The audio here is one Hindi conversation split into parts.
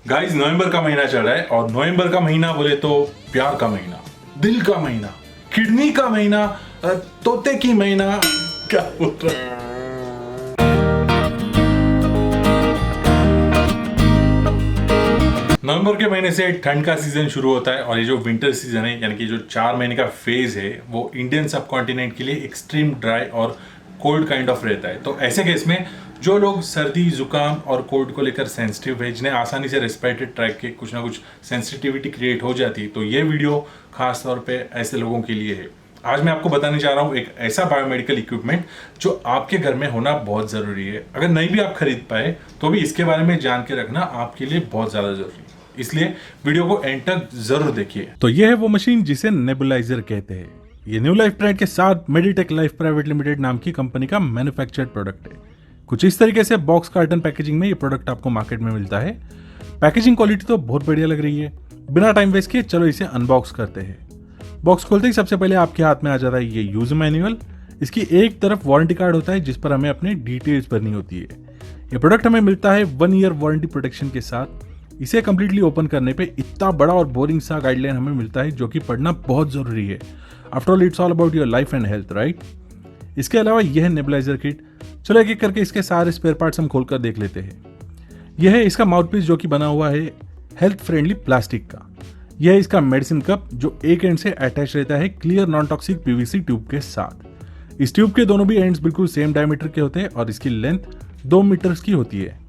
गाइस, नवंबर का महीना चल रहा है और नवंबर का महीना बोले तो प्यार का महीना, दिल का महीना, किडनी का महीना, तोते की महीना, क्या बोल रहा है। नवंबर के महीने से ठंड का सीजन शुरू होता है और ये जो विंटर सीजन है यानी कि जो 4 महीने का फेज है वो इंडियन सब कॉन्टिनेंट के लिए एक्सट्रीम ड्राई और कोल्ड काइंड ऑफ रहता है। तो ऐसे केस में जो लोग सर्दी जुकाम और कोल्ड को लेकर सेंसिटिव है, जिन्हें आसानी से रेस्पिरेटरी ट्रैक के कुछ ना कुछ सेंसिटिविटी क्रिएट हो जाती है, तो ये वीडियो खास तौर पे ऐसे लोगों के लिए है। आज मैं आपको बताने जा रहा हूँ एक ऐसा बायोमेडिकल इक्विपमेंट जो आपके घर में होना बहुत जरूरी है। अगर नहीं भी आप खरीद पाए तो भी इसके बारे में जान के रखना आपके लिए बहुत ज्यादा जरूरी है, इसलिए वीडियो को एंड तक जरूर देखिए। तो यह है वो मशीन जिसे नेबुलाइजर कहते हैं। ये न्यू लाइफ ब्रांड के साथ मेडिटेक लाइफ प्राइवेट लिमिटेड नाम की कंपनी का मैन्युफैक्चर्ड प्रोडक्ट है। कुछ इस तरीके से बॉक्स कार्टन पैकेजिंग में ये प्रोडक्ट आपको मार्केट में मिलता है। पैकेजिंग क्वालिटी तो बहुत बढ़िया लग रही है। बिना टाइम वेस्ट किए चलो इसे अनबॉक्स करते हैं। बॉक्स खोलते ही सबसे पहले आपके हाथ में आ जाता है ये यूजर मैनुअल। इसकी एक तरफ वारंटी कार्ड होता है जिस पर हमें अपने डिटेल्स भरनी होती है। ये प्रोडक्ट हमें मिलता है 1 ईयर वारंटी प्रोटेक्शन के साथ। इसे कंप्लीटली ओपन करने पे इतना बड़ा और बोरिंग सा गाइडलाइन हमें मिलता है जो कि पढ़ना बहुत जरूरी है। After all it's all about your life and health, right. इसके अलावा यह है नेबुलाइजर किट। चलो एक एक करके इसके सारे स्पेयर पार्ट्स हम खोलकर देख लेते हैं। यह है इसका माउथपीस जो कि बना हुआ है हेल्थ फ्रेंडली प्लास्टिक का। यह है इसका मेडिसिन कप जो एक एंड से अटैच रहता है clear non toxic PVC tube के साथ। इस ट्यूब के दोनों भी एंड्स बिल्कुल सेम डायमीटर के होते हैं और इसकी लेंथ 2 मीटर की होती है।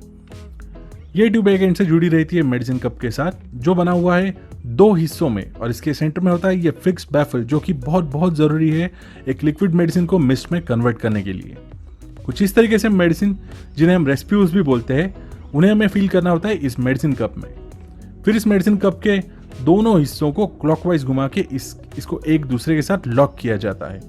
ये ट्यूब एक एंड से जुड़ी रहती है मेडिसिन कप के साथ जो बना हुआ है 2 हिस्सों में, और इसके सेंटर में होता है ये फिक्स बैफल जो कि बहुत जरूरी है एक लिक्विड मेडिसिन को मिस्ट में कन्वर्ट करने के लिए। कुछ इस तरीके से मेडिसिन, जिन्हें हम रेस्प्यूज भी बोलते हैं, उन्हें हमें फील करना होता है इस मेडिसिन कप में। फिर इस मेडिसिन कप के दोनों हिस्सों को क्लॉकवाइज घुमा के इसको एक दूसरे के साथ लॉक किया जाता है।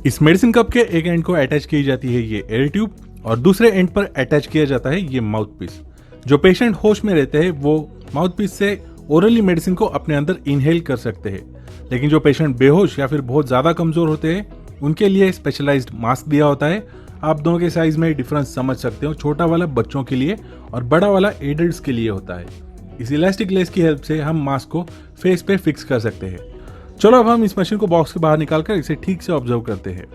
इस मेडिसिन कप के एक एंड को अटैच की जाती है ये एयर ट्यूब और दूसरे एंड पर अटैच किया जाता है ये माउथपीस। जो पेशेंट होश में रहते हैं वो माउथपीस से ओरली मेडिसिन को अपने अंदर इनहेल कर सकते हैं, लेकिन जो पेशेंट बेहोश या फिर बहुत ज्यादा कमजोर होते हैं उनके लिए स्पेशलाइज्ड मास्क दिया होता है। आप दोनों के साइज में डिफरेंस समझ सकते हो। छोटा वाला बच्चों के लिए और बड़ा वाला एडल्ट्स के लिए होता है। इस इलास्टिक लेस की हेल्प से हम मास्क को फेस पे फिक्स कर सकते हैं। चलो अब हम इस मशीन को बॉक्स के बाहर निकालकर इसे ठीक से ऑब्जर्व करते हैं।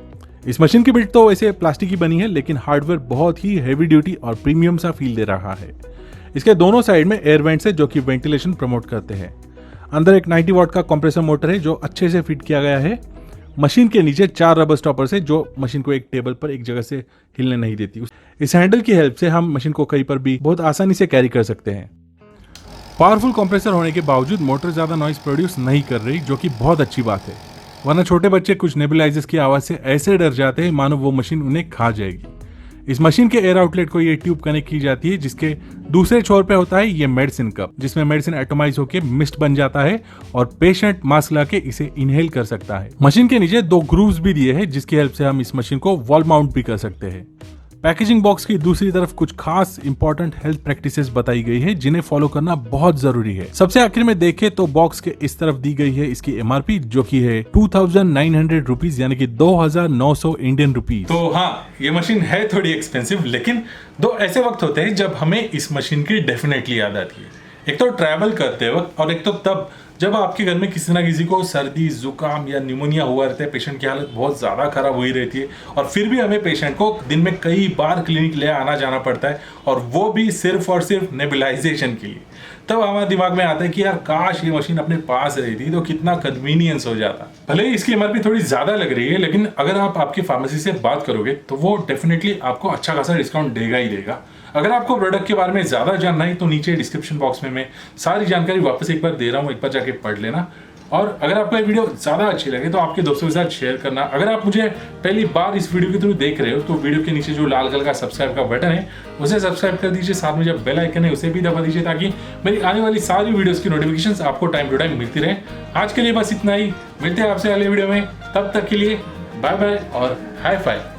इस मशीन की बिल्ड तो वैसे प्लास्टिक की बनी है, लेकिन हार्डवेयर बहुत ही हेवी ड्यूटी और प्रीमियम सा फील दे रहा है। इसके दोनों साइड में एयर वेंट्स है जो कि वेंटिलेशन प्रमोट करते हैं। अंदर एक 90 वाट का कंप्रेसर मोटर है जो अच्छे से फिट किया गया है। मशीन के नीचे 4 रबर स्टॉपर्स है जो मशीन को एक टेबल पर एक जगह से हिलने नहीं देती। इस हैंडल की हेल्प से हम मशीन को कहीं पर भी बहुत आसानी से कैरी कर सकते हैं। पावरफुल कंप्रेसर होने के बावजूद मोटर ज्यादा नॉइज प्रोड्यूस नहीं कर रही, जो कि बहुत अच्छी बात है, वरना छोटे बच्चे कुछ नेबुलाइजर्स की आवाज से ऐसे डर जाते हैं मानो वो मशीन उन्हें खा जाएगी। इस मशीन के एयर आउटलेट को ये ट्यूब कनेक्ट की जाती है जिसके दूसरे छोर पे होता है ये मेडिसिन कप, जिसमें मेडिसिन एटोमाइज होकर मिस्ट बन जाता है और पेशेंट मास्क लाके इसे इनहेल कर सकता है। मशीन के नीचे 2 ग्रूव्स भी दिए हैं जिसकी हेल्प से हम इस मशीन को वॉल माउंट भी कर सकते हैं। पैकेजिंग बॉक्स की दूसरी तरफ कुछ खास इंपॉर्टेंट हेल्थ प्रैक्टिसेस बताई गई है जिन्हें फॉलो करना बहुत जरूरी है। सबसे आखिर में देखें तो बॉक्स के इस तरफ दी गई है इसकी एमआरपी जो कि है 2900 रुपीज यानी कि 2900 इंडियन रुपीज। तो हाँ, ये मशीन है थोड़ी एक्सपेंसिव, लेकिन 2 ऐसे वक्त होते हैं जब हमें इस मशीन की डेफिनेटली याद आती है। एक तो ट्रैवल करते वक्त और एक तो तब जब आपके घर में किसी ना किसी को सर्दी जुकाम या न्यूमोनिया हुआ रहता है, पेशेंट की हालत बहुत ज़्यादा खराब हुई रहती है और फिर भी हमें पेशेंट को दिन में कई बार क्लिनिक ले आना जाना पड़ता है, और वो भी सिर्फ और सिर्फ नेबुलाइजेशन के लिए। तब हमारे दिमाग में आता है कि यार काश ये मशीन अपने पास रहती तो कितना कन्वीनियंस हो जाता। भले ही इसकी एमआरपी थोड़ी ज़्यादा लग रही है, लेकिन अगर आप आपकी फार्मेसी से बात करोगे तो वो डेफिनेटली आपको अच्छा खासा डिस्काउंट देगा ही देगा। अगर आपको प्रोडक्ट के बारे में ज़्यादा जानना है तो नीचे डिस्क्रिप्शन बॉक्स में मैं सारी जानकारी वापस एक बार दे रहा हूँ, एक बार जाके पढ़ लेना। और अगर आपको ये वीडियो ज़्यादा अच्छी लगे तो आपके दोस्तों के साथ शेयर करना। अगर आप मुझे पहली बार इस वीडियो के थ्रू देख रहे हो तो वीडियो के नीचे जो लाल कलर का सब्सक्राइब का बटन है उसे सब्सक्राइब कर दीजिए, साथ में जो बेल आइकन है उसे भी दबा दीजिए ताकि मेरी आने वाली सारी वीडियोस की नोटिफिकेशंस आपको टाइम टू टाइम मिलती रहे। आज के लिए बस इतना ही, मिलते हैं आपसे अगले वीडियो में, तब तक के लिए बाय बाय और हाई फाई।